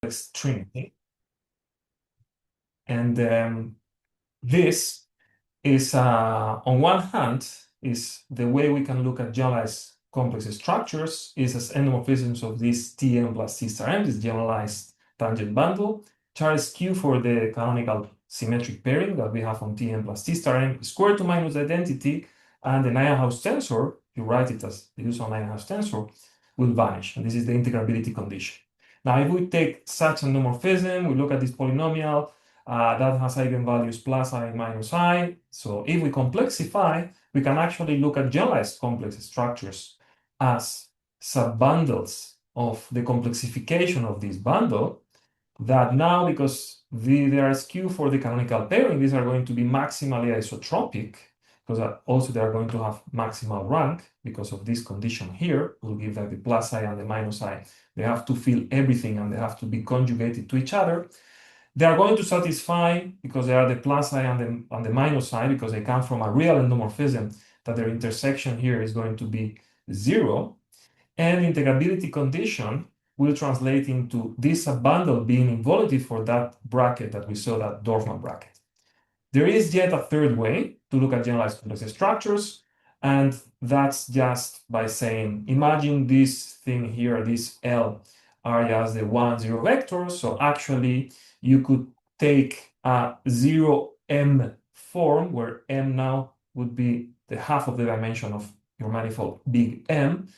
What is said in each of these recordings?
complex trinity. And this is, on one hand, is the way we can look at generalized complex structures is as endomorphisms of this Tn plus T star m, this generalized tangent bundle. Charles Q for the canonical symmetric pairing that we have on Tn plus T star m squared to minus identity, and the Nyhan-House tensor, you write it as the usual Nyhan-House tensor, will vanish. And this is the integrability condition. Now, if we take such an endomorphism, we look at this polynomial that has eigenvalues plus I minus I. So if we complexify, we can actually look at generalized complex structures as subbundles of the complexification of this bundle, that now, because they are skew for the canonical pairing, these are going to be maximally isotropic, because also they are going to have maximal rank because of this condition here. We'll give that the plus I and the minus I. They have to fill everything and they have to be conjugated to each other. They are going to satisfy because they are the plus I and the minus I, because they come from a real endomorphism, that their intersection here is going to be 0. And integrability condition will translate into this subbundle being involutive for that bracket that we saw, that Dorfman bracket. There is yet a third way to look at generalized complex structures, and that's just by saying, imagine this thing here, this L, are just the 1, 0 vectors. So actually, you could take a 0M form, where M now would be the half of the dimension of your manifold big M,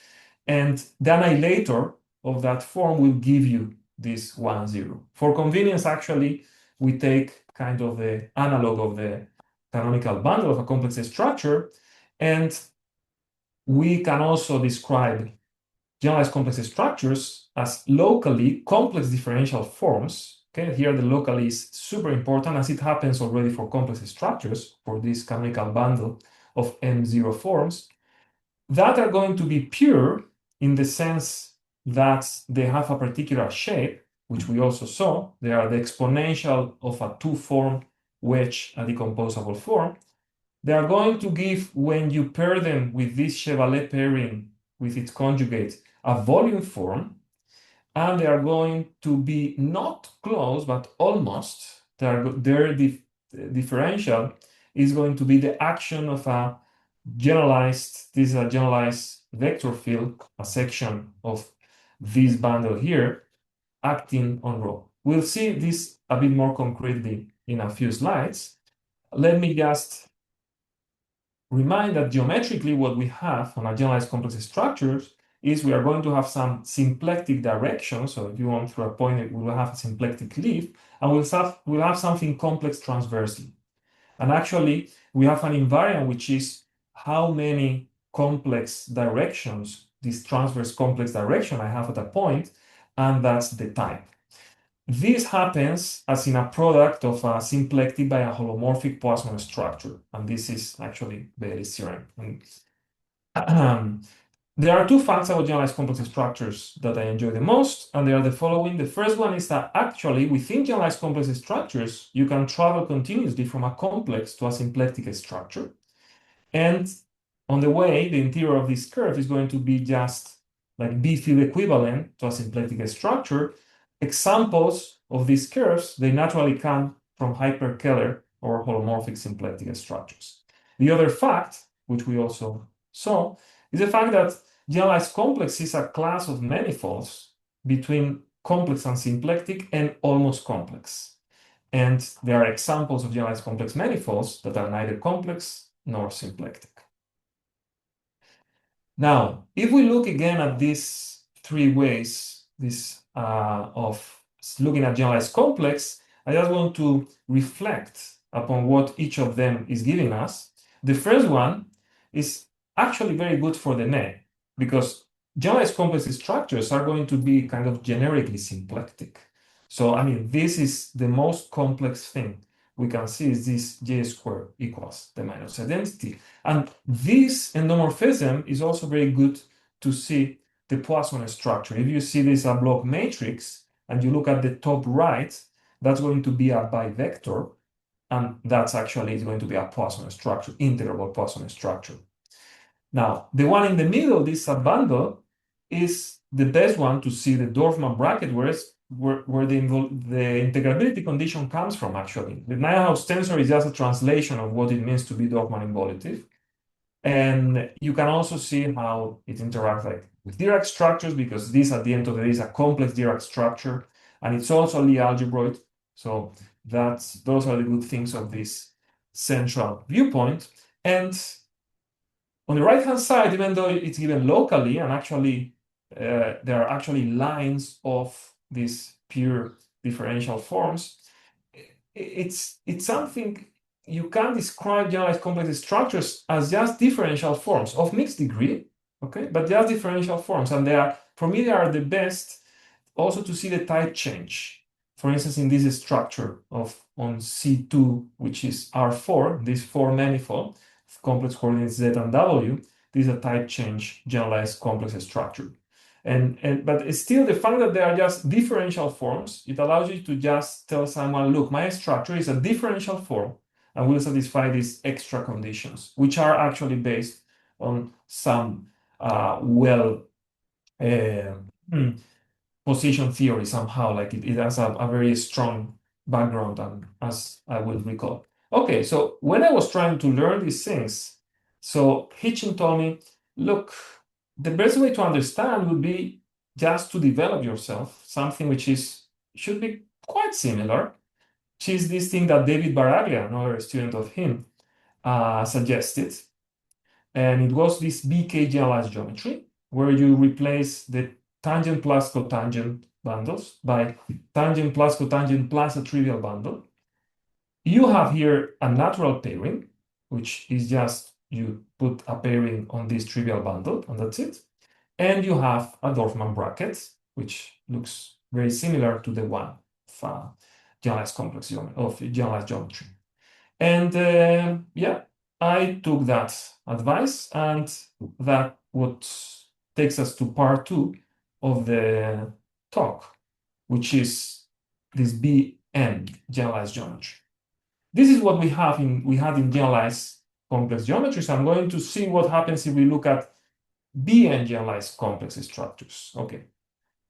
and the annihilator of that form will give you this 1, 0. For convenience, actually, we take kind of the analog of the canonical bundle of a complex structure, and we can also describe generalized complex structures as locally complex differential forms. Okay, here the locally is super important, as it happens already for complex structures for this canonical bundle of M0 forms that are going to be pure in the sense that they have a particular shape, which we also saw. They are the exponential of a two-form wedge, a decomposable form. They are going to give, when you pair them with this Chevalley pairing with its conjugate, a volume form, and they are going to be not close, but almost. Their differential is going to be the action of a generalized, this is a generalized vector field, a section of this bundle here, acting on rho. We'll see this a bit more concretely in a few slides. Let me just remind that geometrically what we have on a generalized complex structures is we are going to have some symplectic direction. So if you want through a point, we will have a symplectic leaf, and we'll have something complex transversely. And actually, we have an invariant, which is how many complex directions, this transverse complex direction I have at a point, and that's the type. This happens as in a product of a symplectic by a holomorphic Poisson structure, and this is actually Bailey's theorem. There are two facts about generalized complex structures that I enjoy the most, and they are the following. The first one is that actually within generalized complex structures, you can travel continuously from a complex to a symplectic structure. And on the way, the interior of this curve is going to be just like B-field equivalent to a symplectic structure. Examples of these curves, they naturally come from hyperkähler or holomorphic symplectic structures. The other fact, which we also saw, is the fact that generalized complex is a class of manifolds between complex and symplectic and almost complex. And there are examples of generalized complex manifolds that are neither complex nor symplectic. Now, if we look again at these three ways, of looking at generalized complex, I just want to reflect upon what each of them is giving us. The first one is actually very good for the net, because generalized complex structures are going to be kind of generically symplectic. So, I mean, this is the most complex thing we can see, is this J squared equals the minus identity. And this endomorphism is also very good to see the Poisson structure. If you see this a block matrix and you look at the top right, that's going to be a bivector, and that's actually going to be a Poisson structure, integrable Poisson structure. Now, the one in the middle, this subbundle, is the best one to see the Dorfman bracket, where the integrability condition comes from, actually. The Nyhaus tensor is just a translation of what it means to be Dorfman involutive. And you can also see how it interacts like with Dirac structures, because this, at the end of the day, is a complex Dirac structure, and it's also Lie algebroid. So those are the good things of this central viewpoint. And on the right-hand side, even though it's given locally, and actually there are actually lines of these pure differential forms, it's something you can describe generalized complex structures as just differential forms of mixed degree, okay? But just differential forms, and for me, they are the best also to see the type change. For instance, in this structure on C2, which is R4, this 4 manifold, complex coordinates Z and W, this is a type change generalized complex structure. But still, the fact that they are just differential forms, it allows you to just tell someone, look, my structure is a differential form and will satisfy these extra conditions, which are actually based on some position theory somehow, like it has a very strong background, and as I will recall. Okay, so when I was trying to learn these things, so Hitchin told me, look, the best way to understand would be just to develop yourself something which should be quite similar, which is this thing that David Baraglia, another student of him, suggested. And it was this BK generalized geometry, where you replace the tangent plus cotangent bundles by tangent plus cotangent plus a trivial bundle. You have here a natural pairing, which is just you put a pairing on this trivial bundle, and that's it. And you have a Dorfman bracket, which looks very similar to the one of generalized complex generalized geometry. And yeah, I took that advice, and that what takes us to part 2 of the talk, which is this Bn generalized geometry. This is what we had in generalized complex geometry. So I'm going to see what happens if we look at Bn generalized complex structures. Okay.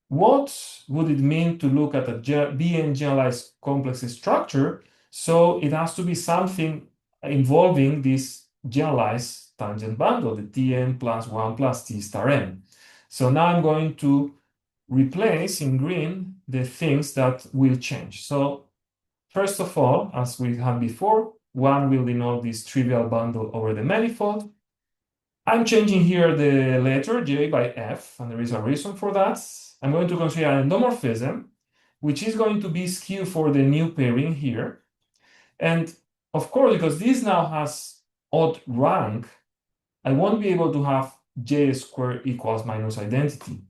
What would it mean to look at a Bn generalized complex structure? So it has to be something involving this generalized tangent bundle, the Tn plus 1 plus T star n. So now I'm going to replace in green the things that will change. So first of all, as we had before, 1 will denote this trivial bundle over the manifold. I'm changing here the letter J by F, and there is a reason for that. I'm going to consider an endomorphism, which is going to be skew for the new pairing here. And of course, because this now has odd rank, I won't be able to have J squared equals minus identity.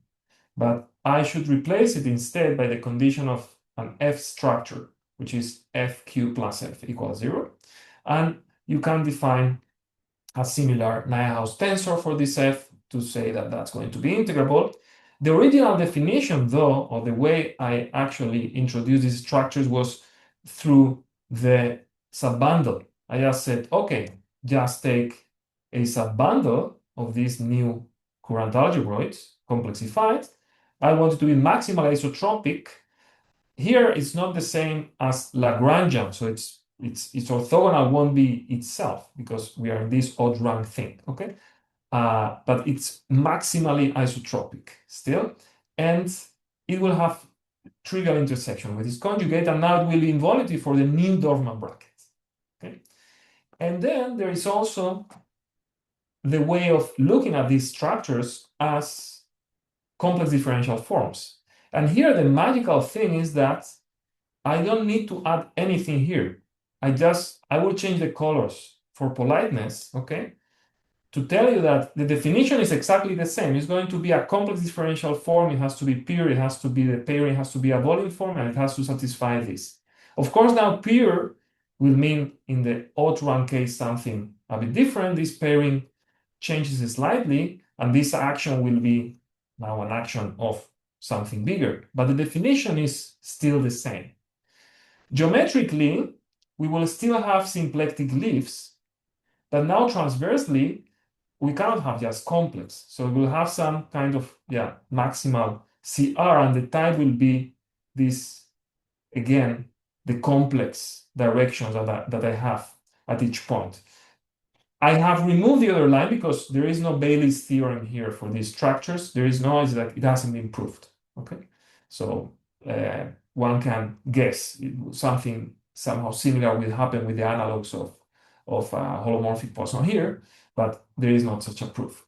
But I should replace it instead by the condition of an F structure, which is FQ plus F equals 0. And you can define a similar Nyhaus tensor for this F to say that that's going to be integrable. The original definition, though, or the way I actually introduced these structures was through the subbundle. I just said, okay, just take a subbundle of these new current algebroids, complexified. I want it to be maximal isotropic. Here, it's not the same as Lagrangian, so its orthogonal won't be itself because we are in this odd rank thing, okay? But it's maximally isotropic still, and it will have trivial intersection with its conjugate, and now it will be involutive for the new Dorfman bracket, okay? And then there is also the way of looking at these structures as complex differential forms. And here the magical thing is that I don't need to add anything here. I will change the colors for politeness, okay? To tell you that the definition is exactly the same. It's going to be a complex differential form. It has to be pure. It has to be the pairing has to be a volume form, and it has to satisfy this. Of course, now pure will mean in the odd rank case something a bit different. This pairing changes slightly, and this action will be now an action of something bigger. But the definition is still the same. Geometrically, we will still have symplectic leaves, but now transversely, we cannot have just complex. So we'll have some kind of maximal CR, and the type will be this, again, the complex directions that I have at each point. I have removed the other line because there is no Bayes' theorem here for these structures. There is no, it's like it hasn't been proved. Okay, so one can guess something somehow similar will happen with the analogs of holomorphic Poisson here, but there is not such a proof.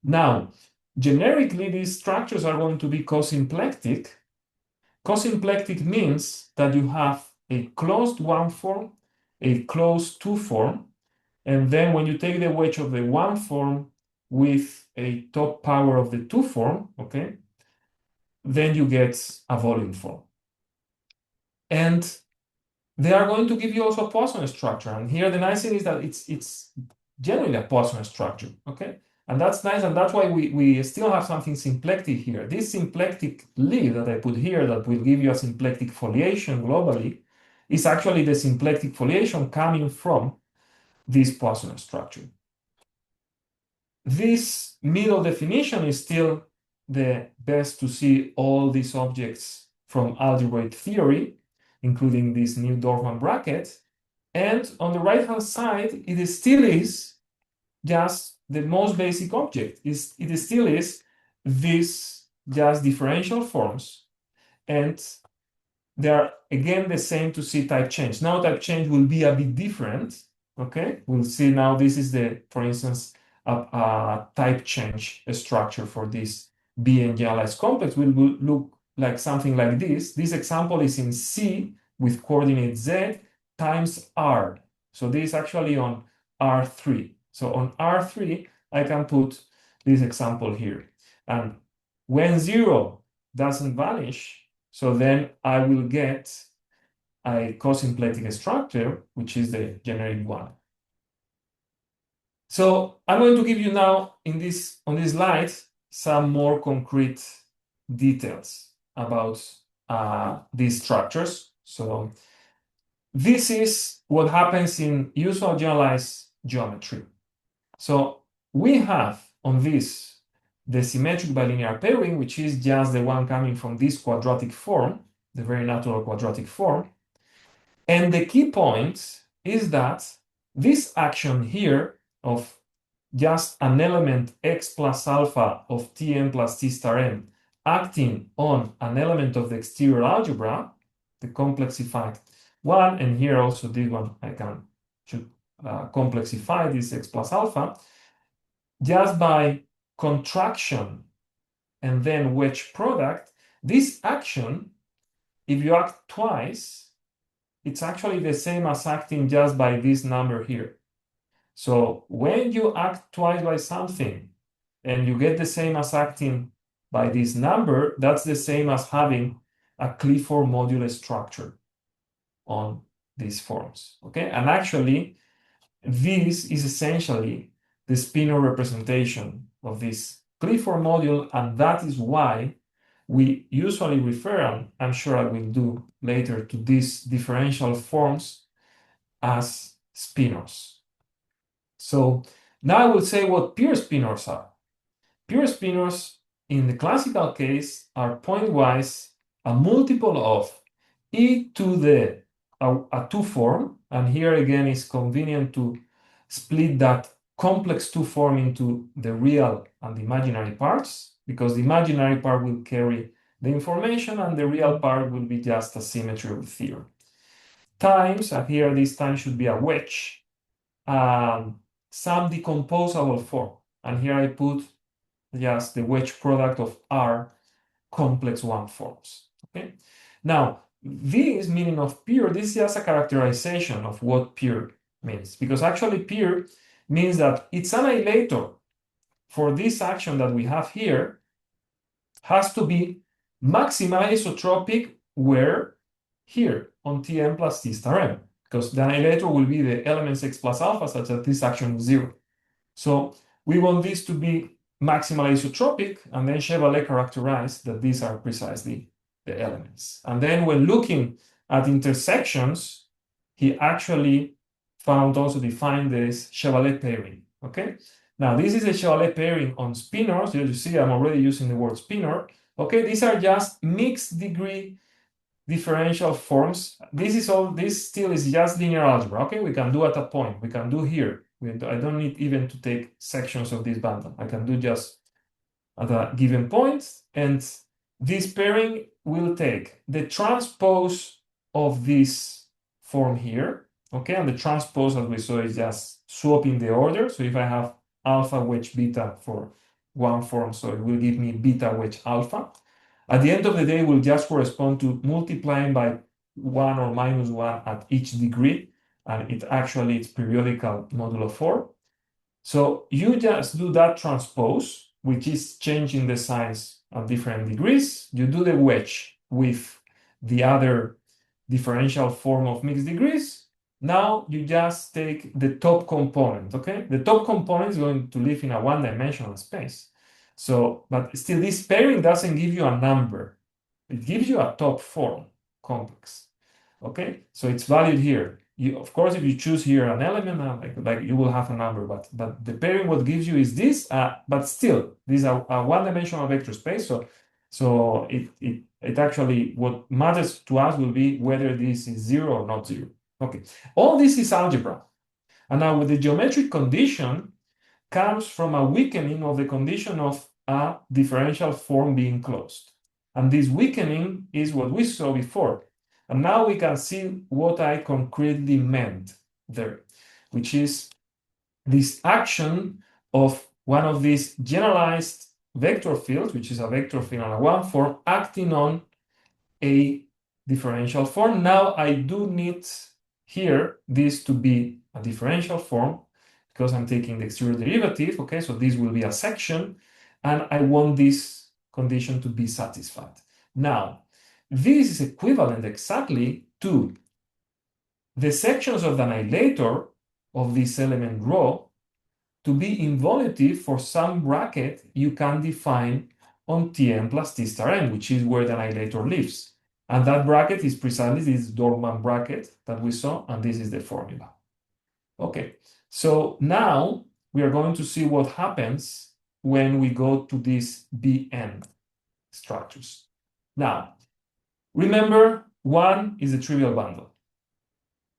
Now, generically, these structures are going to be cosymplectic. Cosymplectic means that you have a closed one form, a closed two form, and then when you take the wedge of the one form with a top power of the two form, okay, then you get a volume form. And they are going to give you also a Poisson structure. And here the nice thing is that it's generally a Poisson structure, okay? And that's nice, and that's why we still have something symplectic here. This symplectic leaf that I put here that will give you a symplectic foliation globally is actually the symplectic foliation coming from this Poisson structure. This middle definition is still the best to see all these objects from algebraic theory, including this new Dorfman bracket. And on the right-hand side, it still is just the most basic object. It still is this just differential forms. And they are, again, the same to see type change. Now type change will be a bit different. Okay, we'll see now this is the, for instance, a type change structure for this Bn-generalized complex will look like something like this. This example is in C with coordinate Z times R. So this is actually on R3. So on R3, I can put this example here. And when 0 doesn't vanish, so then I will get a cosymplectic structure, which is the generic one. So I'm going to give you now on this slide some more concrete details about these structures. So this is what happens in usual generalized geometry. So we have on this the symmetric bilinear pairing, which is just the one coming from this quadratic form, the very natural quadratic form. And the key point is that this action here of just an element x plus alpha of Tn plus T star n acting on an element of the exterior algebra, the complexified one, and here also this one I should complexify this x plus alpha, just by contraction and then wedge product, this action, if you act twice, it's actually the same as acting just by this number here. So when you act twice by something and you get the same as acting by this number, that's the same as having a Clifford modulus structure on these forms, okay? And actually, this is essentially the spinor representation of this Clifford module, and that is why we usually refer, and I'm sure I will do later, to these differential forms as spinors. So now I will say what pure spinors are. Pure spinors, in the classical case, are pointwise a multiple of e to the a two form, and here again is convenient to split that complex two form into the real and the imaginary parts, because the imaginary part will carry the information and the real part will be just a symmetry of the theorem. Times, and here this time should be a wedge, some decomposable form. And here I put just the wedge product of R complex one forms. Okay. Now, this meaning of pure, this is just a characterization of what pure means, because actually pure means that its annihilator for this action that we have here has to be maximally isotropic where here on Tn plus T star m, because the annihilator will be the elements x plus alpha such that this action is 0. So we want this to be maximally isotropic, and then Chevalley characterized that these are precisely the elements. And then when looking at intersections, he actually found also defined this Chevalley pairing, okay? Now, this is a Chevalier pairing on spinors. You see, I'm already using the word spinor. Okay, these are just mixed degree differential forms. This still is just linear algebra. Okay, we can do at a point. We can do here. I don't need even to take sections of this bundle. I can do just at a given point. And this pairing will take the transpose of this form here. Okay, and the transpose, as we saw, is just swapping the order. So if I have alpha wedge beta for one form, so it will give me beta wedge alpha. At the end of the day, it will just correspond to multiplying by 1 or minus 1 at each degree, and it's periodical modulo 4. So you just do that transpose, which is changing the signs at different degrees. You do the wedge with the other differential form of mixed degrees. Now you just take the top component, okay? The top component is going to live in a one-dimensional space. So, but still, this pairing doesn't give you a number. It gives you a top form complex, okay? So it's valued here. Of course, if you choose here an element, like you will have a number, but the pairing what gives you is this, but still, this is a one-dimensional vector space. So it actually, what matters to us will be whether this is 0 or not 0. Okay, all this is algebra. And now with the geometric condition comes from a weakening of the condition of a differential form being closed. And this weakening is what we saw before. And now we can see what I concretely meant there, which is this action of one of these generalized vector fields, which is a vector field on a one form, acting on a differential form. Now I do need here this to be a differential form because I'm taking the exterior derivative. Okay, so this will be a section, and I want this condition to be satisfied. Now, this is equivalent exactly to the sections of the annihilator of this element rho to be involutive for some bracket you can define on Tn plus T star n, which is where the annihilator lives. And that bracket is precisely this Dorfman bracket that we saw, and this is the formula. Okay, so now we are going to see what happens when we go to these Bn structures. Now, remember, 1 is a trivial bundle.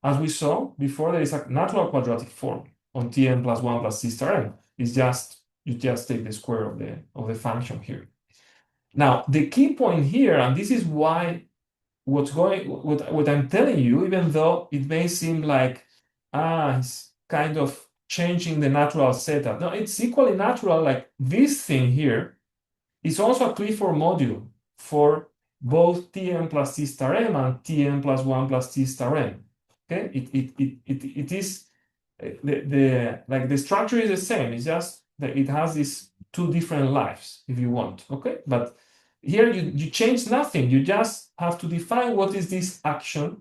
As we saw before, there is a natural quadratic form on Tn plus 1 plus T star n. It's just, you just take the square of the function here. Now, the key point here, and this is why what I'm telling you, even though it may seem like, it's kind of changing the natural setup. No, it's equally natural, like this thing here is also a Clifford module for both Tn plus T star m and Tn plus 1 plus T star n. Okay, it is, the structure is the same, it's just that it has these two different lives, if you want, okay? But here you change nothing, you just have to define what is this action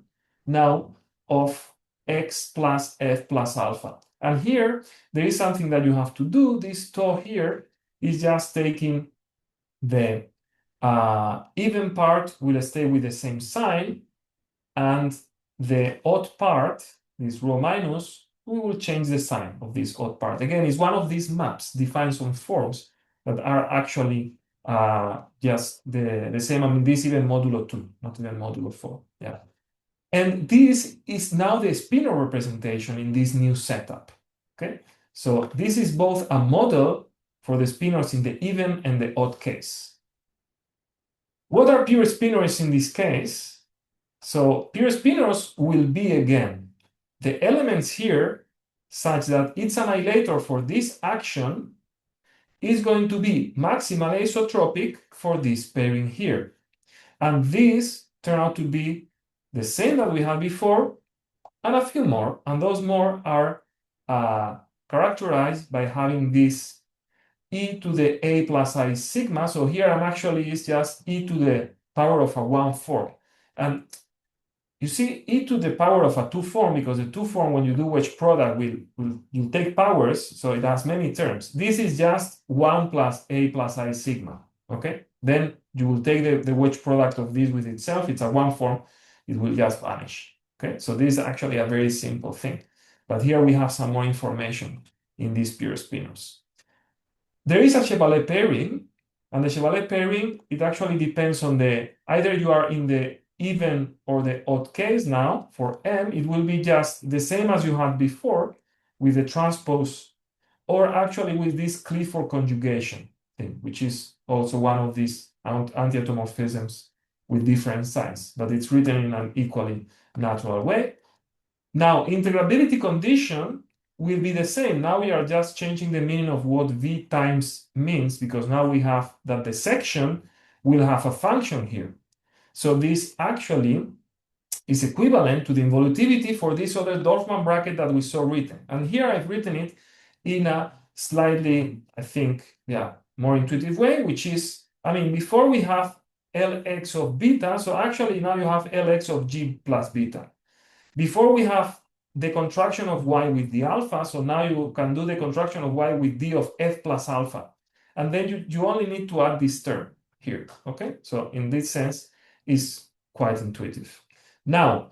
now of x plus f plus alpha. And here, there is something that you have to do. This tau here is just taking the even part will stay with the same sign, and the odd part, this rho minus, we will change the sign of this odd part. Again, it's one of these maps defined some forms that are actually just the same. I mean, this even modulo 2, not even modulo 4. Yeah. And this is now the spinor representation in this new setup. Okay. So this is both a model for the spinors in the even and the odd case. What are pure spinors in this case? So pure spinors will be, again, the elements here such that its annihilator for this action is going to be maximally isotropic for this pairing here. And these turn out to be the same that we had before, and a few more. And those more are characterized by having this e to the a plus I sigma. So here I'm actually is just e to the power of a 1/4. And you see e to the power of a 2 form, because the 2 form, when you do wedge product, you'll take powers, so it has many terms. This is just 1 plus a plus I sigma, okay? Then you will take the wedge product of this with itself. It's a 1 form, it will just vanish, okay? So this is actually a very simple thing. But here we have some more information in these pure spinors. There is a Chevalley pairing, and the Chevalley pairing, it actually depends on either you are in the even or the odd case now. For M, it will be just the same as you had before with the transpose, or actually with this Clifford conjugation thing, which is also one of these anti-automorphisms with different signs, but it's written in an equally natural way. Now, integrability condition will be the same. Now we are just changing the meaning of what V times means, because now we have that the section will have a function here. So this actually is equivalent to the involutivity for this other Dorfman bracket that we saw written. And here I've written it in a slightly, I think, more intuitive way, which is, before we have Lx of beta, so actually now you have Lx of G plus beta. Before we have the contraction of y with the alpha, so now you can do the contraction of y with d of f plus alpha. And then you only need to add this term here, okay? So in this sense, it's quite intuitive. Now,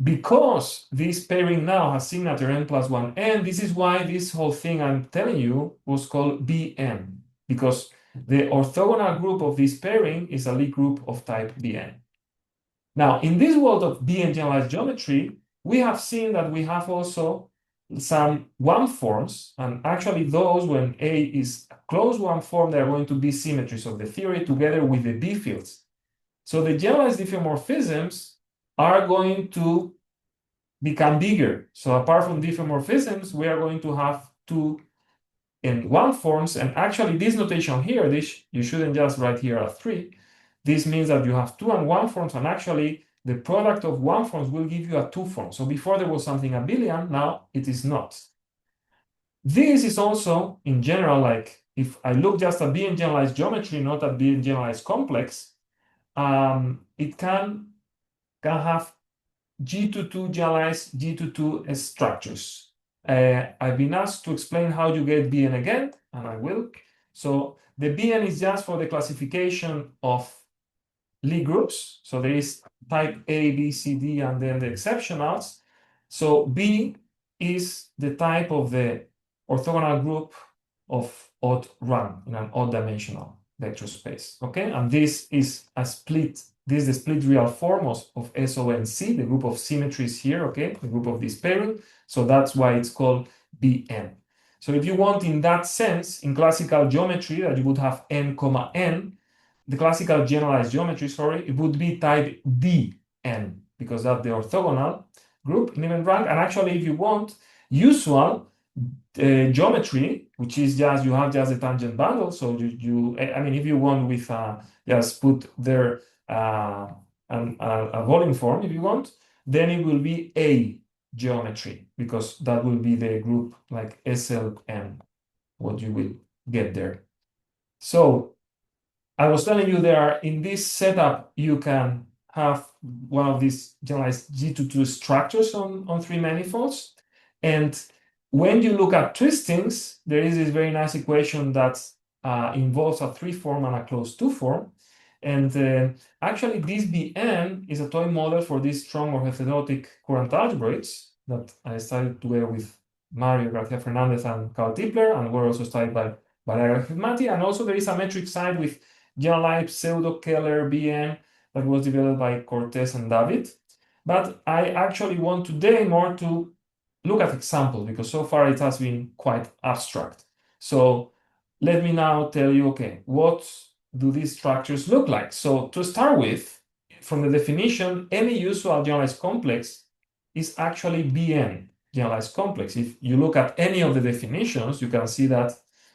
because this pairing now has signature n plus 1n, this is why this whole thing I'm telling you was called Bn, because the orthogonal group of this pairing is a Lie group of type Bn. Now, in this world of Bn-generalized geometry, we have seen that we have also some one forms, and actually those, when A is a closed one form, they're going to be symmetries of the theory together with the B fields. So the generalized diffeomorphisms are going to become bigger. So apart from diffeomorphisms, we are going to have two and one forms, and actually this notation here, this you shouldn't just write here a 3. This means that you have two and one forms, and actually the product of one forms will give you a two form. So before there was something abelian, now it is not. This is also, in general, like if I look just at Bn-generalized geometry, not at Bn-generalized complex, it can have G22 generalized G22 structures. I've been asked to explain how you get Bn again, and I will. So the Bn is just for the classification of Lie groups. So there is type A, B, C, D, and then the exceptionals. So B is the type of the orthogonal group of odd rank in an odd dimensional vector space. Okay, and this is a split. This is the split real form of SONC, the group of symmetries here. Okay, the group of this pairing. So that's why it's called Bn. So if you want, in that sense, in classical geometry, that you would have n comma n, the classical generalized geometry, it would be type Dn, because that's the orthogonal group in even rank. And actually, if you want usual geometry, which is just, you have just a tangent bundle. So if you want with just put there a volume form, if you want, then it will be A geometry, because that will be the group like SLN, what you will get there. So I was telling you in this setup, you can have one of these generalized G22 structures on three manifolds. And when you look at twistings, there is this very nice equation that involves a 3 form and a closed 2 form. And actually, this Bn is a toy model for these strong orthotheoretic current algebroids that I studied together with Mario Garcia Fernandez and Carl Tipler, and were also studied by Valeria Mati. And also there is a metric side with generalized pseudo-Keller Bn that was developed by Cortez and David. But I actually want today more to look at examples, because so far it has been quite abstract. So let me now tell you, okay, what do these structures look like? So to start with, from the definition, any usual generalized complex is actually Bn generalized complex. If you look at any of the definitions, you can see that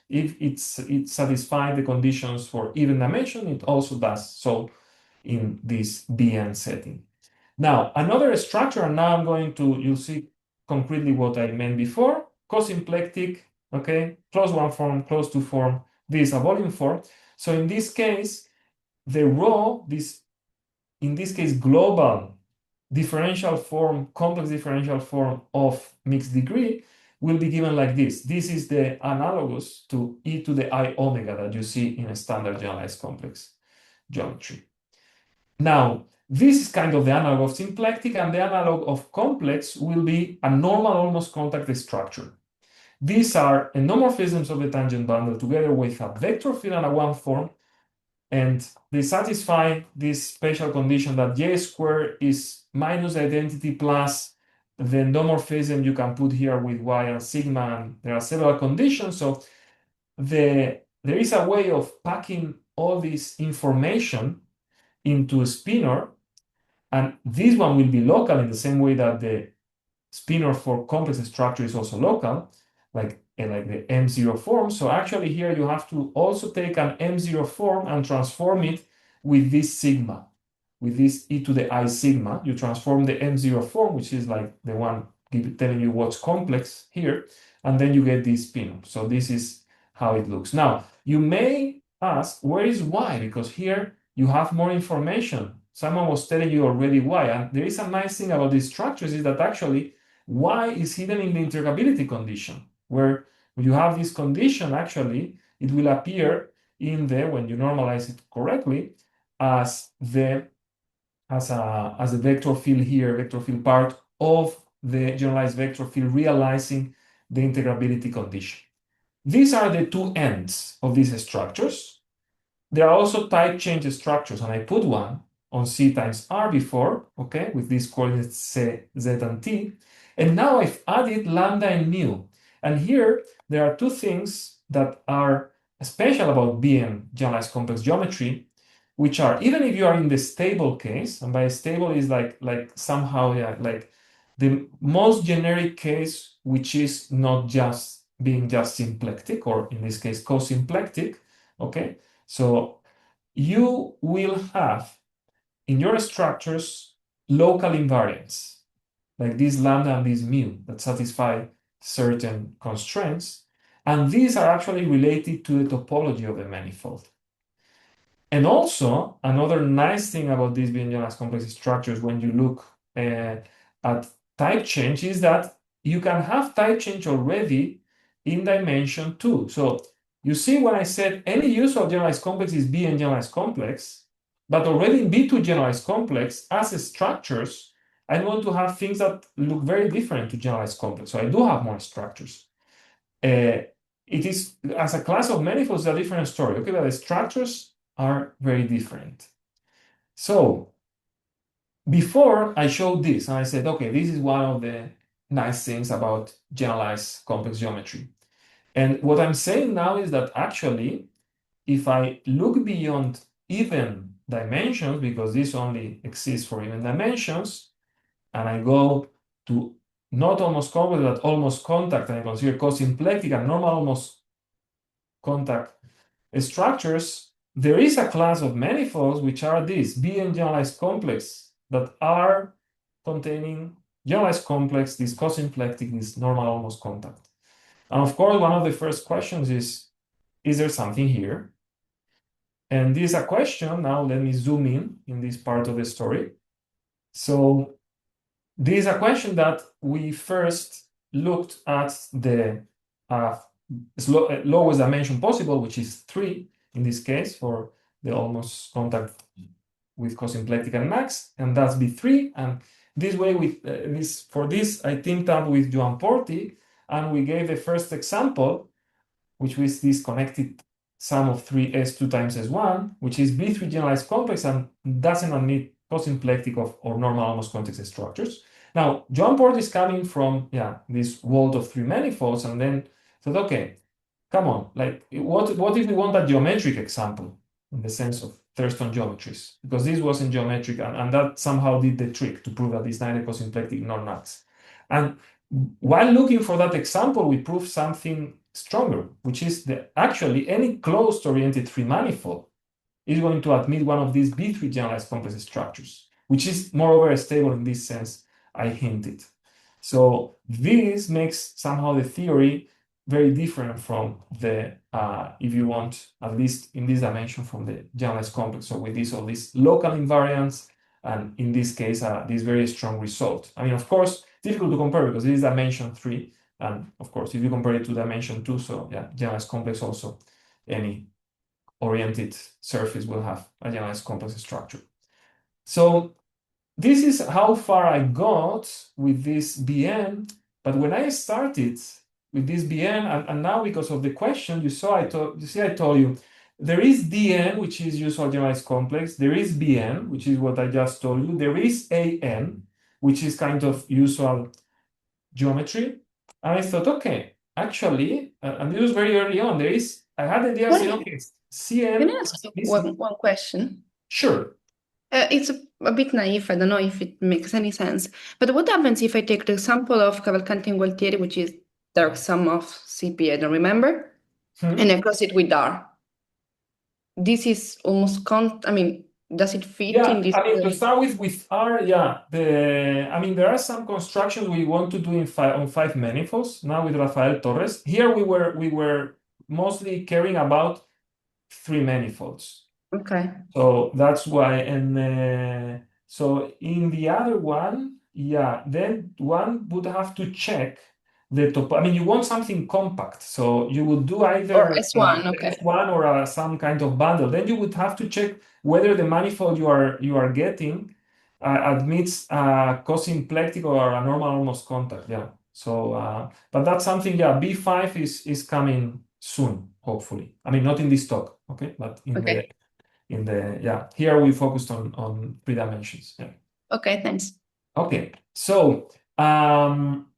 if it satisfies the conditions for even dimension, it also does so in this Bn setting. Now, another structure, and now you'll see concretely what I meant before, cosymplectic, okay, closed one form, closed two form, this is a volume form. So in this case, the rho, in this case, global differential form, complex differential form of mixed degree will be given like this. This is the analogous to e to the I omega that you see in a standard generalized complex geometry. Now, this is kind of the analog of symplectic, and the analog of complex will be a normal almost contact structure. These are endomorphisms of the tangent bundle together with a vector field and a one form, and they satisfy this special condition that J squared is minus identity plus the endomorphism you can put here with Y and sigma, and there are several conditions. So there is a way of packing all this information into a spinor, and this one will be local in the same way that the spinor for complex structure is also local, like the M0 form. So actually here you have to also take an M0 form and transform it with this sigma, with this e to the I sigma. You transform the M0 form, which is like the one telling you what's complex here, and then you get this spinor. So this is how it looks. Now, you may ask, where is Y? Because here you have more information. Someone was telling you already Y, and there is a nice thing about these structures is that actually Y is hidden in the integrability condition, where when you have this condition, actually, it will appear in the, when you normalize it correctly, as a vector field here, vector field part of the generalized vector field realizing the integrability condition. These are the two ends of these structures. There are also type change structures, and I put one on C times R before, okay, with these coordinates C, Z, and T. And now I've added lambda and mu. And here there are two things that are special about Bn generalized complex geometry, which are, even if you are in the stable case, and by stable is like somehow, yeah, like the most generic case, which is not just being just symplectic, or in this case, cosymplectic, okay? So you will have in your structures local invariants, like this lambda and this mu, that satisfy certain constraints. And these are actually related to the topology of the manifold. And also, another nice thing about these Bn-generalized complex structures when you look at type change is that you can have type change already in dimension 2. So you see when I said any usual generalized complex is Bn-generalized complex, but already in B2 generalized complex, as structures, I want to have things that look very different to generalized complex. So I do have more structures. It is, as a class of manifolds, a different story, okay? But the structures are very different. So before I showed this, and I said, okay, this is one of the nice things about generalized complex geometry. And what I'm saying now is that actually, if I look beyond even dimensions, because this only exists for even dimensions, and I go to not almost complex, but almost contact, and I consider cosymplectic and normal almost contact structures, there is a class of manifolds which are these Bn-generalized complex that are containing generalized complex, this cosymplectic, this normal almost contact. And of course, one of the first questions is there something here? And this is a question. Now let me zoom in this part of the story. So this is a question that we first looked at the lowest dimension possible, which is 3 in this case for the almost contact with cosymplectic and max, and that's B3. And this way, with this, I teamed up with Joan Porti, and we gave the first example, which was this connected sum of 3 S2 times S1, which is B3 generalized complex and doesn't admit cosymplectic or normal almost convex structures. Now, Joan Porti is coming from this world of 3 manifolds, and then said, okay, come on, like what if we want a geometric example in the sense of Thurston geometries? Because this wasn't geometric, and that somehow did the trick to prove that it's neither cosymplectic nor nuts. And while looking for that example, we proved something stronger, which is that actually any closed-oriented 3 manifold is going to admit one of these B3 generalized complex structures, which is moreover stable in this sense I hinted. So this makes somehow the theory very different from the, if you want, at least in this dimension, from the generalized complex. So with all these local invariants, and in this case, this very strong result. I mean, of course, difficult to compare because this is dimension 3. And of course, if you compare it to dimension 2, so yeah, generalized complex also, any oriented surface will have a generalized complex structure. So this is how far I got with this Bn, but when I started with this Bn, and now because of the question, you see I told you there is Dn, which is usual generalized complex. There is Bn, which is what I just told you. There is An, which is kind of usual geometry. And I thought, okay, actually, and this was very early on. I had the idea of saying, okay, Cn. Can I ask you one question? Sure. It's a bit naive. I don't know if it makes any sense. But what happens if I take the example of Cavalcanti and Gualtieri, which is dark sum of CP, I don't remember, and I cross it with R? This is almost I mean, does it fit in this? I mean, to start with R, I mean, there are some constructions we want to do on 5 manifolds. Now with Rafael Torres, here we were mostly caring about 3 manifolds. Okay. So that's why, and so in the other one, then one would have to check the top. I mean, you want something compact, so you would do either Or S1, okay. S1 or some kind of bundle. Then you would have to check whether the manifold you are getting admits a cosymplectic or a normal almost contact. Yeah. So, but that's something. Yeah, B5 is coming soon, hopefully. I mean, not in this talk, okay, but here we focused on 3 dimensions. Yeah. Okay, thanks. Okay, so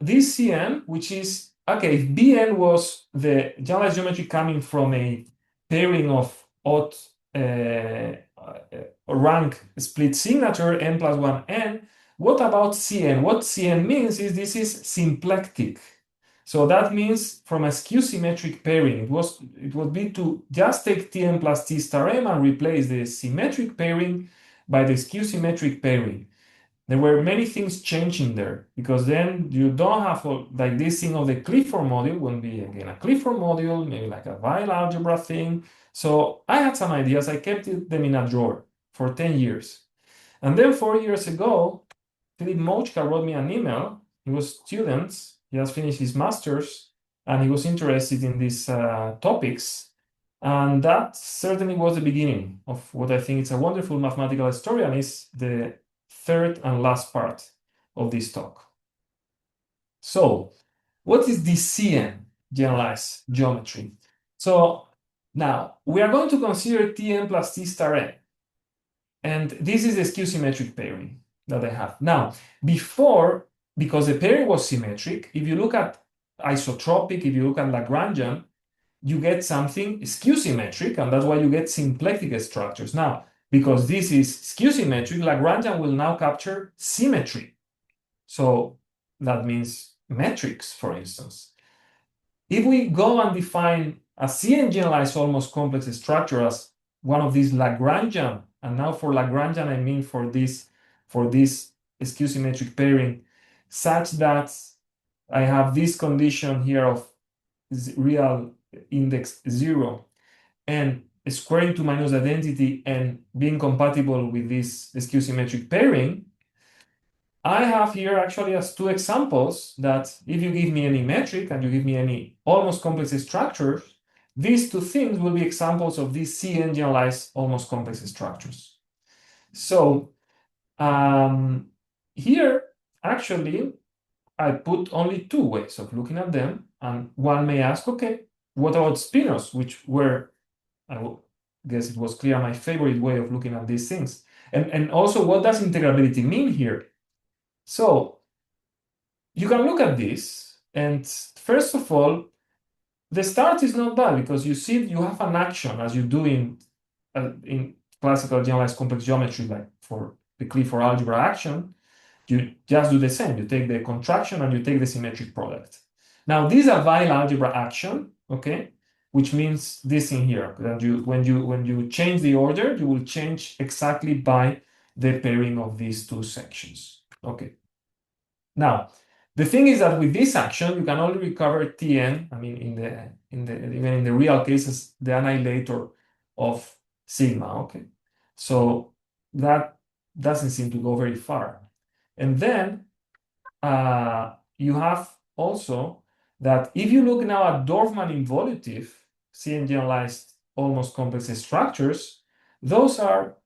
this Cn, which is okay, if Bn was the generalized geometry coming from a pairing of odd rank split signature n plus 1 n, what about Cn? What Cn means is this is symplectic. So that means from a skew-symmetric pairing, it would be to just take Tn plus T star m and replace the symmetric pairing by the skew-symmetric pairing. There were many things changing there because then you don't have like this thing of the Clifford module won't be again a Clifford module, maybe like a Weil algebra thing. So I had some ideas. I kept them in a drawer for 10 years. And then 4 years ago, Filip Moučka wrote me an email. He was students. He has finished his master's and he was interested in these topics. And that certainly was the beginning of what I think is a wonderful mathematical story and is the third and last part of this talk. So, what is the Cn-generalized geometry? So, now we are going to consider Tn plus T star n. And this is the skew-symmetric pairing that I have. Now, before, because the pairing was symmetric, if you look at isotropic, if you look at Lagrangian, you get something skew-symmetric, and that's why you get symplectic structures. Now, because this is skew-symmetric, Lagrangian will now capture symmetry. So that means metrics, for instance. If we go and define a Cn-generalized almost complex structure as one of these Lagrangian, and now for Lagrangian I mean for this skew-symmetric pairing, such that I have this condition here of real index 0 and squaring to minus identity and being compatible with this skew-symmetric pairing, I have here actually as 2 examples that if you give me any metric and you give me any almost complex structure, these 2 things will be examples of these Cn-generalized almost complex structures. So here, actually, I put only 2 ways of looking at them, and one may ask, okay, what about spinors, which were, I guess it was clear, my favorite way of looking at these things. And also, what does integrability mean here? So you can look at this, and first of all, the start is not bad because you see you have an action as you do in classical generalized complex geometry, like for the Clifford algebra action. You just do the same. You take the contraction and you take the symmetric product. Now, this is a Weil algebra action, okay, which means this in here. That when you change the order, you will change exactly by the pairing of these 2 sections. Okay. Now, the thing is that with this action, you can only recover Tn. I mean, even in the real cases, the annihilator of sigma. Okay, so that doesn't seem to go very far. And then you have also that if you look now at Dorfman involutive Cn-generalized almost complex structures, those are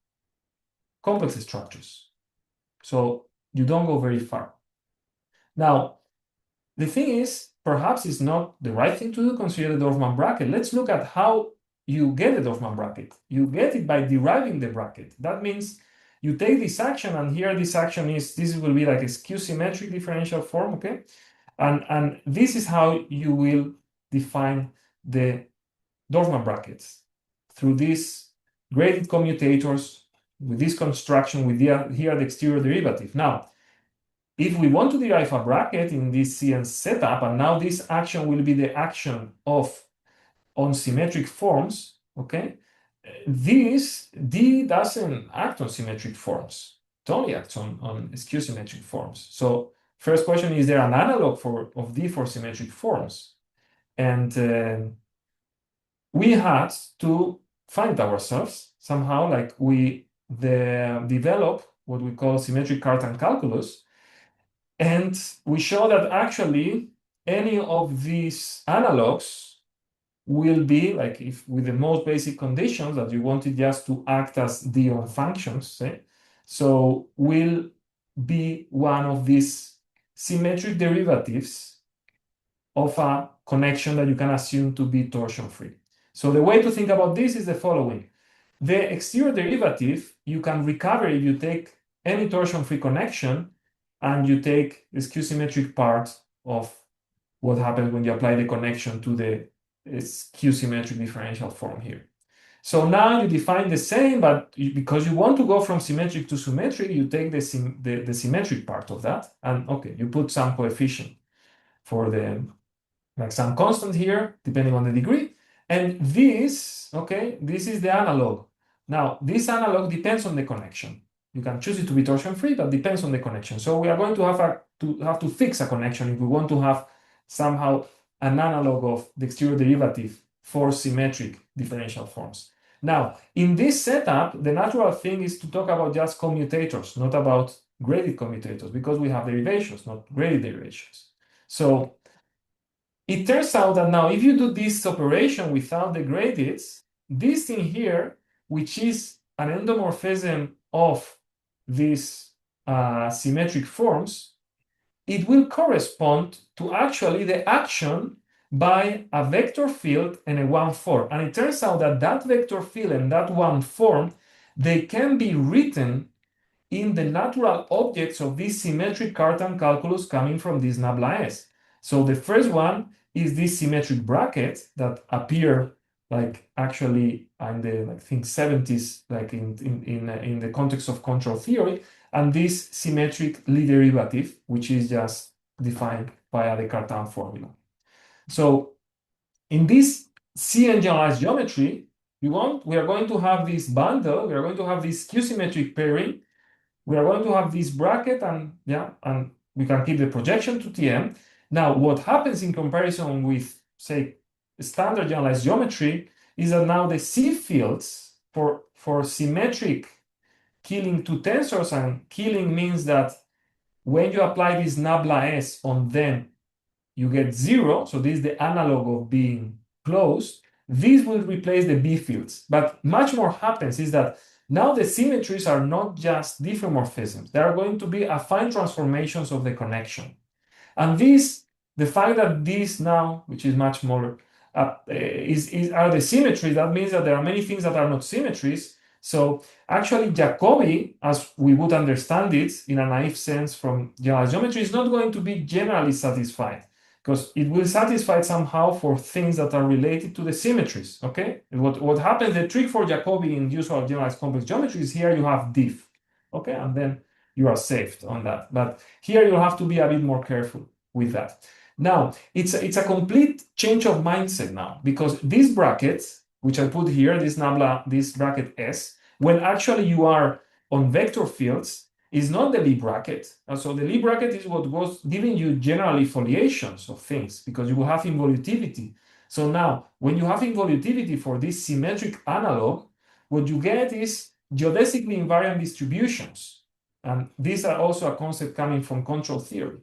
complex structures. So you don't go very far. Now, the thing is, perhaps it's not the right thing to do, consider the Dorfman bracket. Let's look at how you get the Dorfman bracket. You get it by deriving the bracket. That means you take this action, and here this action is, this will be like a skew-symmetric differential form, okay? And this is how you will define the Dorfman brackets through these graded commutators with this construction with here the exterior derivative. Now, if we want to derive a bracket in this Cn setup, and now this action will be the action on symmetric forms, okay? D doesn't act on symmetric forms. It only acts on skew-symmetric forms. So first question, is there an analog of D for symmetric forms? And we had to find ourselves somehow, like we develop what we call symmetric Cartan calculus, and we show that actually any of these analogs will be like, if with the most basic conditions that you wanted just to act as D on functions, say, so will be one of these symmetric derivatives of a connection that you can assume to be torsion-free. So the way to think about this is the following. The exterior derivative you can recover if you take any torsion-free connection and you take the skew-symmetric part of what happens when you apply the connection to the skew-symmetric differential form here. So now you define the same, but because you want to go from symmetric to symmetric, you take the symmetric part of that, and okay, you put some coefficient for the, like some constant here, depending on the degree. And this, okay, this is the analog. Now, this analog depends on the connection. You can choose it to be torsion-free, but depends on the connection. So we are going to have to fix a connection if we want to have somehow an analog of the exterior derivative for symmetric differential forms. Now, in this setup, the natural thing is to talk about just commutators, not about graded commutators, because we have derivations, not graded derivations. So it turns out that now, if you do this operation without the gradients, this thing here, which is an endomorphism of these symmetric forms, it will correspond to actually the action by a vector field and a one form. And it turns out that that vector field and that one form, they can be written in the natural objects of this symmetric Cartan calculus coming from this nabla S. So the first one is this symmetric bracket that appear like actually in the, I think, 70s, like in the context of control theory, and this symmetric Lie derivative, which is just defined via the Cartan formula. So in this Cn-generalized geometry, we are going to have this bundle, we are going to have this skew-symmetric pairing, we are going to have this bracket, and we can keep the projection to Tm. Now, what happens in comparison with, say, standard generalized geometry is that now the C fields for symmetric killing two tensors, and killing means that when you apply this nabla S on them, you get 0. So this is the analog of being closed. This will replace the B fields. But much more happens is that now the symmetries are not just diffeomorphisms. They are going to be affine transformations of the connection. And this, the fact that this now, which is much smaller, are the symmetries, that means that there are many things that are not symmetries. So actually Jacobi, as we would understand it in a naive sense from generalized geometry, is not going to be generally satisfied, because it will satisfy somehow for things that are related to the symmetries, okay? What happens, the trick for Jacobi in usual generalized complex geometry is here you have diff, okay? And then you are saved on that. But here you have to be a bit more careful with that. Now, it's a complete change of mindset now, because these brackets, which I put here, this nabla, this bracket S, when actually you are on vector fields, is not the Lie bracket. And so the Lie bracket is what was giving you generally foliations of things, because you will have involutivity. So now, when you have involutivity for this symmetric analog, what you get is geodesically invariant distributions. And these are also a concept coming from control theory.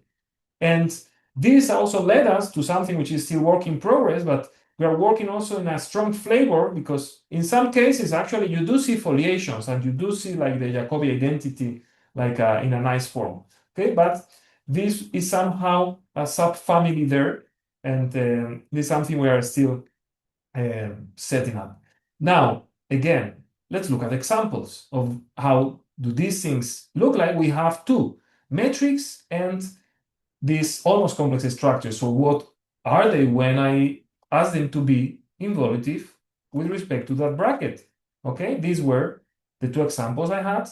And this also led us to something which is still work in progress, but we are working also in a strong flavor, because in some cases, actually, you do see foliations and you do see like the Jacobi identity, like in a nice form. Okay, but this is somehow a subfamily there, and this is something we are still setting up. Now, again, let's look at examples of how do these things look like. We have two, metrics and these almost complex structures. So what are they when I ask them to be involutive with respect to that bracket? Okay, these were the two examples I had.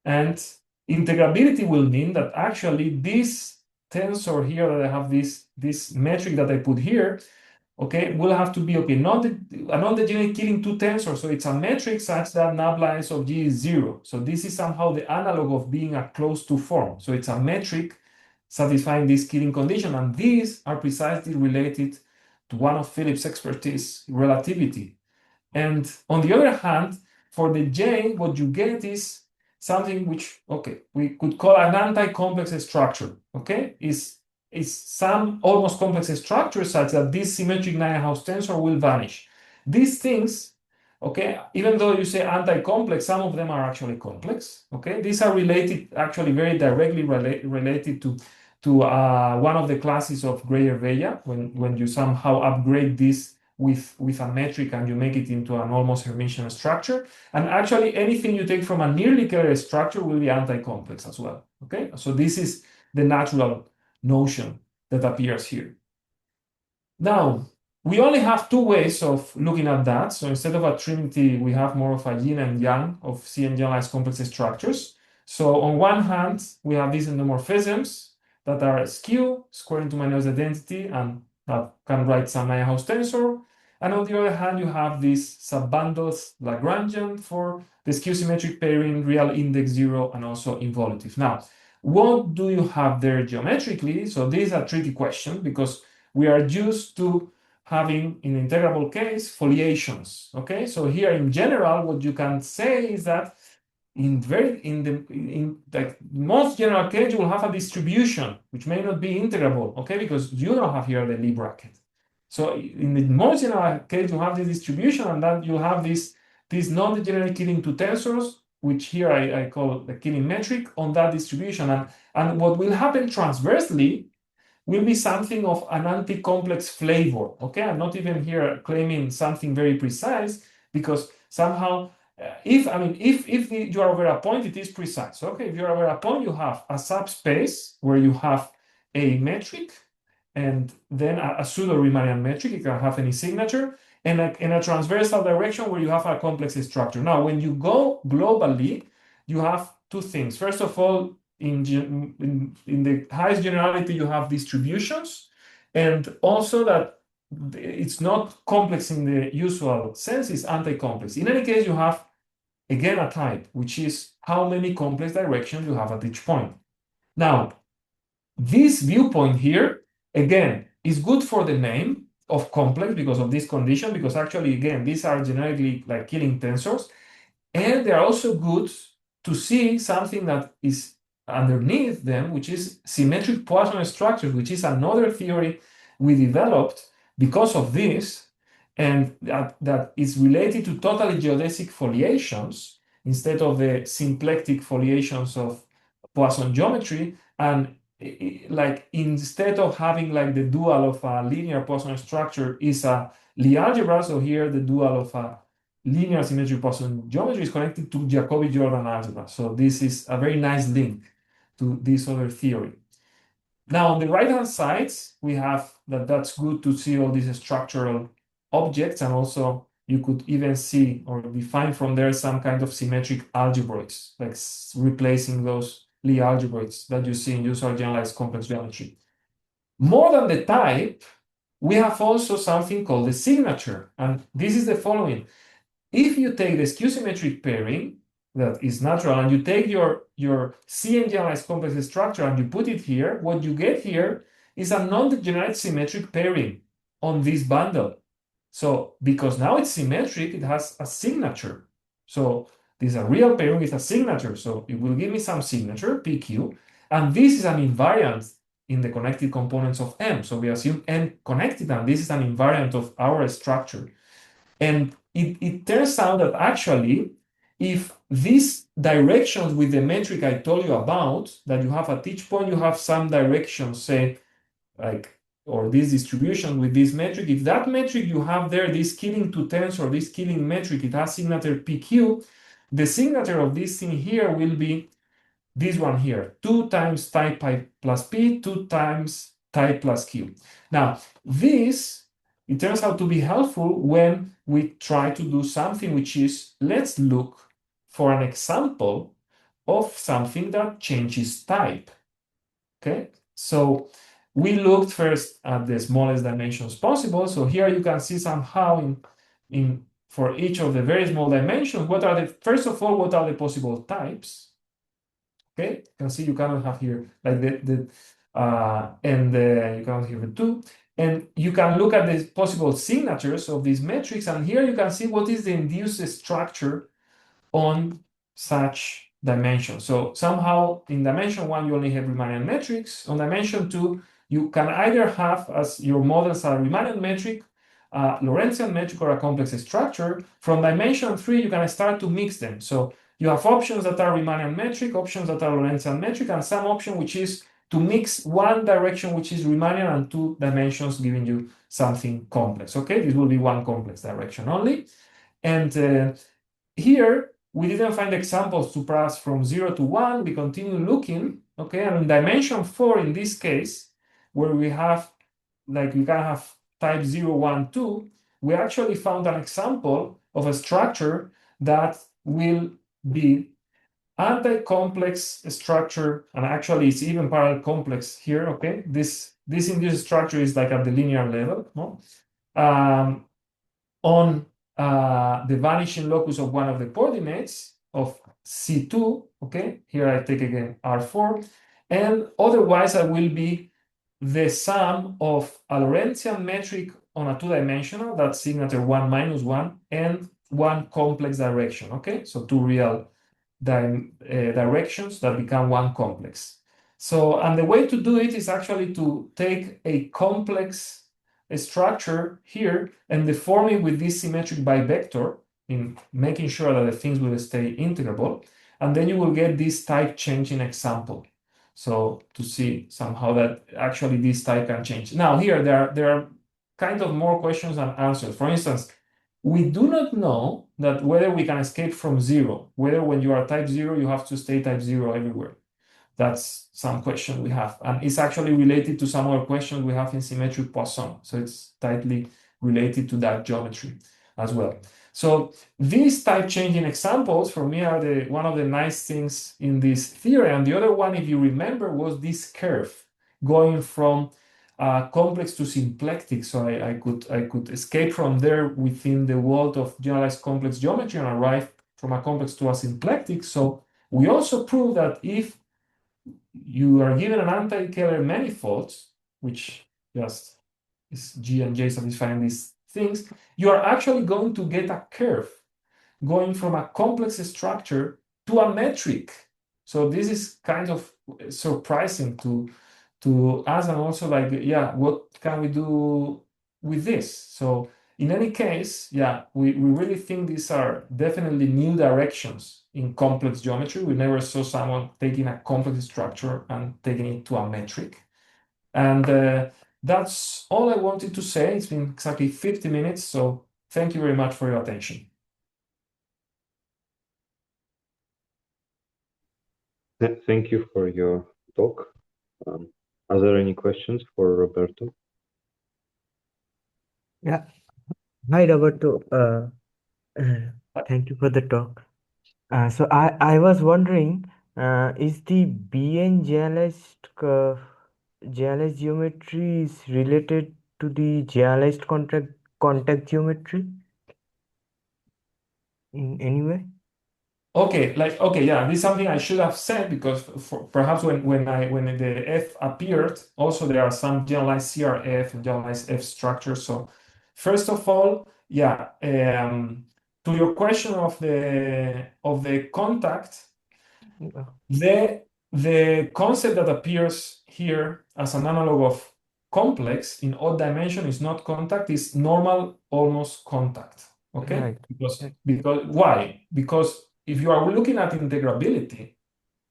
And integrability will mean that actually this tensor here that I have, this metric that I put here, okay, will have to be, okay, not a non-degenerate killing two tensors. So it's a metric such that nablines of G is 0. So this is somehow the analog of being a closed to form. So it's a metric satisfying this killing condition. And these are precisely related to one of Filip's expertise, relativity. And on the other hand, for the J, what you get is something which, okay, we could call an anti-complex structure, okay? Is some almost complex structure such that this symmetric Nyhan-House tensor will vanish. These things, okay, even though you say anti-complex, some of them are actually complex, okay? These are related, actually very directly related to one of the classes of Greyer-Vella, when you somehow upgrade this with a metric and you make it into an almost Hermitian structure. And actually anything you take from a nearly Keller structure will be anti-complex as well, okay? So this is the natural notion that appears here. Now, we only have two ways of looking at that. So instead of a trinity, we have more of a yin and yang of Cn-generalized complex structures. So on one hand, we have these endomorphisms that are skew, square into minus identity, and that can write some Nyhan-House tensor. And on the other hand, you have these subbundles Lagrangian for the skew symmetric pairing, real index 0, and also involutive. Now, what do you have there geometrically? So this is a tricky question because we are used to having, in the integrable case, foliations. Okay, so here in general, what you can say is that in the most general case, you will have a distribution which may not be integrable. Okay, because you don't have here the Lie bracket. So in the most general case, you have this distribution, and then you have this non-degenerate killing two tensors, which here I call the killing metric on that distribution. And what will happen transversely will be something of an anti-complex flavor. Okay, I'm not even here claiming something very precise because somehow, if you are over a point, it is precise. Okay, if you are over a point, you have a subspace where you have a metric and then a pseudo-Riemannian metric. You can have any signature and a transversal direction where you have a complex structure. Now, when you go globally, you have two things. First of all, in the highest generality, you have distributions, and also that it's not complex in the usual sense, it's anti-complex. In any case, you have, again, a type, which is how many complex directions you have at each point. Now, this viewpoint here, again, is good for the name of complex because of this condition, because actually, again, these are generically like killing tensors, and they're also good to see something that is underneath them, which is symmetric Poisson structures, which is another theory we developed because of this, and that is related to totally geodesic foliations instead of the symplectic foliations of Poisson geometry. And like instead of having like the dual of a linear Poisson structure is a Lie algebra, so here the dual of a linear symmetric Poisson geometry is connected to Jacobi-Jordan algebra. So this is a very nice link to this other theory. Now, on the right-hand side, we have that's good to see all these structural objects, and also you could even see or define from there some kind of symmetric algebroids, like replacing those Lie algebroids that you see in usual generalized complex geometry. More than the type, we have also something called the signature, and this is the following. If you take the skew-symmetric pairing that is natural and you take your Cn-generalized complex structure and you put it here, what you get here is a non-degenerate symmetric pairing on this bundle. So because now it's symmetric, it has a signature. So this is a real pairing with a signature. So it will give me some signature, PQ, and this is an invariant in the connected components of M. So we assume M connected, and this is an invariant of our structure. And it turns out that actually, if these directions with the metric I told you about, that you have at each point, you have some direction, say, like, or this distribution with this metric, if that metric you have there, this killing two tens or this killing metric, it has signature PQ, the signature of this thing here will be this one here, 2 times type pi plus P, 2 times type plus Q. Now, this, it turns out to be helpful when we try to do something which is, let's look for an example of something that changes type. Okay, so we looked first at the smallest dimensions possible. So here you can see somehow in for each of the very small dimensions, what are the, first of all, what are the possible types? Okay, you can see you cannot have here like you cannot have the 2. And you can look at the possible signatures of these metrics, and here you can see what is the induced structure on such dimension. So somehow in dimension 1, you only have Riemannian metrics. On dimension 2, you can either have, as your models are Riemannian metric, a Lorentzian metric, or a complex structure. From dimension 3, you can start to mix them. So you have options that are Riemannian metric, options that are Lorentzian metric, and some option which is to mix one direction, which is Riemannian, and 2 dimensions, giving you something complex. Okay, this will be one complex direction only. And here, we didn't find examples to pass from 0 to 1. We continue looking, okay? And in dimension 4, in this case, where we have, like, we can have type 0, 1, 2, we actually found an example of a structure that will be anti-complex structure, and actually it's even parallel complex here, okay? This induced structure is like at the linear level, no? On the vanishing locus of one of the coordinates of C2, okay? Here I take again R4, and otherwise I will be the sum of a Lorentzian metric on a two-dimensional, that's signature 1 minus 1, and one complex direction, okay? So 2 real directions that become one complex. So, and the way to do it is actually to take a complex structure here and deform it with this symmetric bivector, in making sure that the things will stay integrable, and then you will get this type changing example. So to see somehow that actually this type can change. Now here there are kind of more questions than answers. For instance, we do not know that whether we can escape from 0, whether when you are type 0 you have to stay type 0 everywhere. That's some question we have, and it's actually related to some other questions we have in symmetric Poisson. So it's tightly related to that geometry as well. So these type changing examples for me are one of the nice things in this theory. And the other one, if you remember, was this curve going from complex to symplectic. So I could escape from there within the world of generalized complex geometry and arrive from a complex to a symplectic. So we also prove that if you are given an anti-Keller manifold, which just is G and J satisfying these things, you are actually going to get a curve going from a complex structure to a metric. So this is kind of surprising to us, and also like, yeah, what can we do with this? So in any case, yeah, we really think these are definitely new directions in complex geometry. We never saw someone taking a complex structure and taking it to a metric. And that's all I wanted to say. It's been exactly 50 minutes, so thank you very much for your attention. Thank you for your talk. Are there any questions for Roberto? Yeah. Hi, Roberto. Thank you for the talk. So I was wondering, is the Bn-generalized generalized geometry is related to the generalized contact geometry in any way? Okay, yeah, this is something I should have said, because perhaps when the F appeared, also there are some generalized CRF and generalized F structures. So first of all, yeah, to your question of the contact, the concept that appears here as an analog of complex in odd dimension is not contact, is normal almost contact. Okay, Right. because why? Because if you are looking at integrability,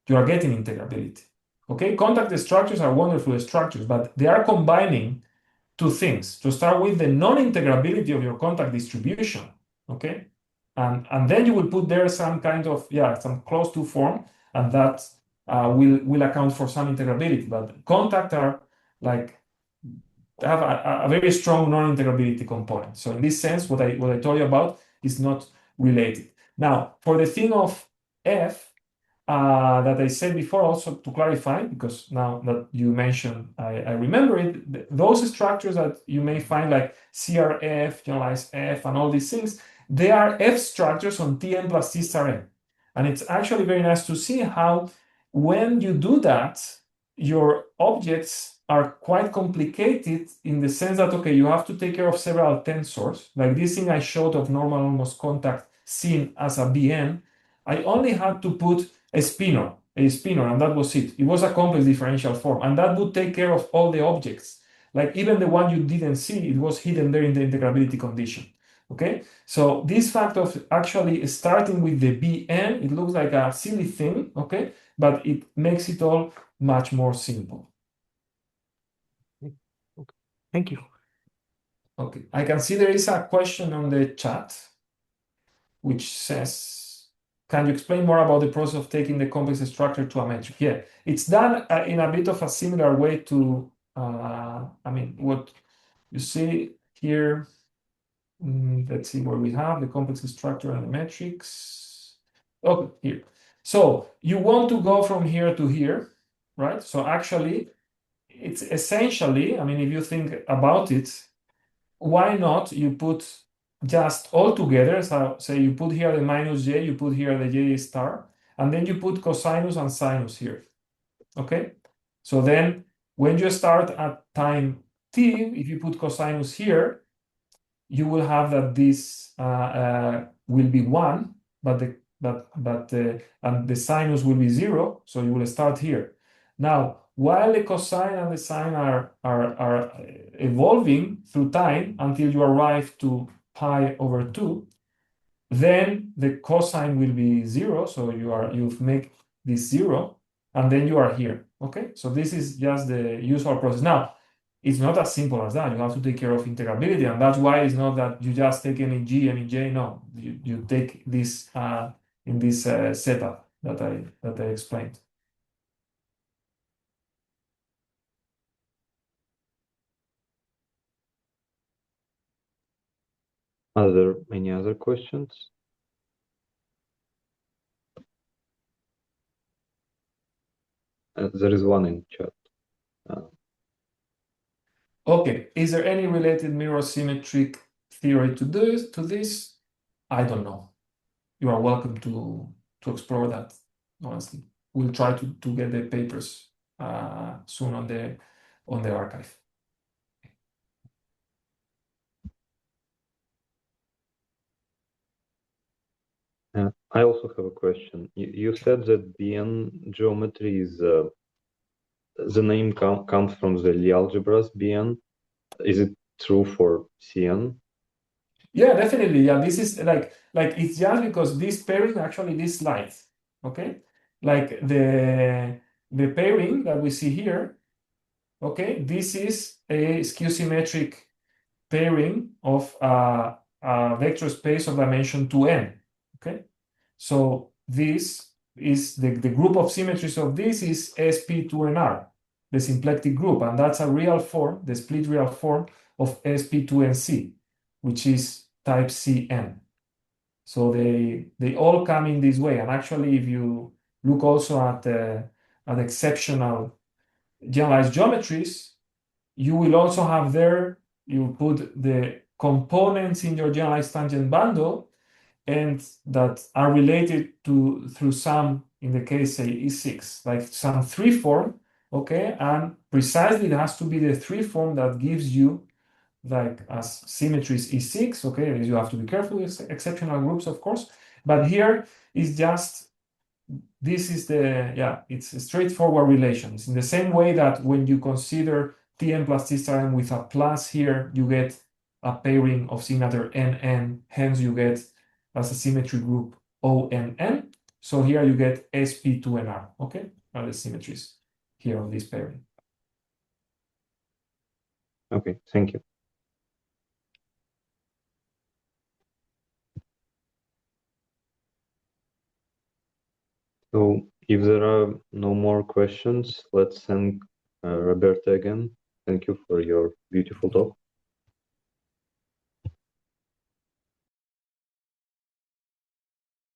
you are getting integrability. Okay, contact structures are wonderful structures, but they are combining two things. To start with, the non-integrability of your contact distribution. Okay, and then you will put there some kind of some close to form, and that will account for some integrability. But contact are like have a very strong non-integrability component. So in this sense, what I told you about is not related. Now, for the thing of F, that I said before, also to clarify, because now that you mentioned, I remember it, those structures that you may find like CRF, generalized F, and all these things, they are F structures on Tn plus T star n. And it's actually very nice to see how when you do that, your objects are quite complicated in the sense that, okay, you have to take care of several tensors, like this thing I showed of normal almost contact seen as a Bn. I only had to put a spinor, and that was it. It was a complex differential form, and that would take care of all the objects. Like even the one you didn't see, it was hidden there in the integrability condition. Okay, so this fact of actually starting with the Bn, it looks like a silly thing, okay, but it makes it all much more simple. Okay. Thank you. Okay, I can see there is a question on the chat, which says, can you explain more about the process of taking the complex structure to a metric? Yeah, it's done in a bit of a similar way to, I mean, what you see here. Let's see where we have the complex structure and the metrics. Okay, here. So you want to go from here to here, right? So actually, it's essentially, I mean, if you think about it, why not you put just all together? So say you put here the minus j, you put here the j star, and then you put cosinus and sinus here. Okay? So then when you start at time t, if you put cosinus here, you will have that this will be 1, and the sinus will be 0, so you will start here. Now, while the cosine and the sine are evolving through time until you arrive to pi over 2, then the cosine will be 0, so you've made this 0, and then you are here. Okay, so this is just the usual process. Now, it's not as simple as that. You have to take care of integrability, and that's why it's not that you just take any g, any j. No, you take this in this setup that I explained. Are there any other questions? There is one in chat. Okay, is there any related mirror symmetric theory to this? I don't know. You are welcome to explore that, honestly. We'll try to get the papers soon on the archive. I also have a question. You said that Bn geometry is the name comes from the Lie algebras Bn. Is it true for Cn? Yeah, definitely. Yeah, this is like it's just because this pairing actually this slide, okay? Like the pairing that we see here, okay? This is a skew-symmetric pairing of a vector space of dimension 2n, okay? So this is the group of symmetries of this is sp2nr, the symplectic group, and that's a real form, the split real form of sp2nc, which is type Cn. So they all come in this way. And actually, if you look also at exceptional generalized geometries, you will also have there, you put the components in your generalized tangent bundle and that are related to through some, in the case, say, E6, like some 3 form, okay? And precisely it has to be the 3 form that gives you like as symmetries E6, okay? You have to be careful with exceptional groups, of course. But here is just, this is it's a straightforward relation. It's in the same way that when you consider Tn plus T star n with a plus here, you get a pairing of signature NN, hence you get as a symmetry group ONN. So here you get sp2nr, okay? Are the symmetries here of this pairing. Okay, thank you. So if there are no more questions, let's thank Roberto again. Thank you for your beautiful talk.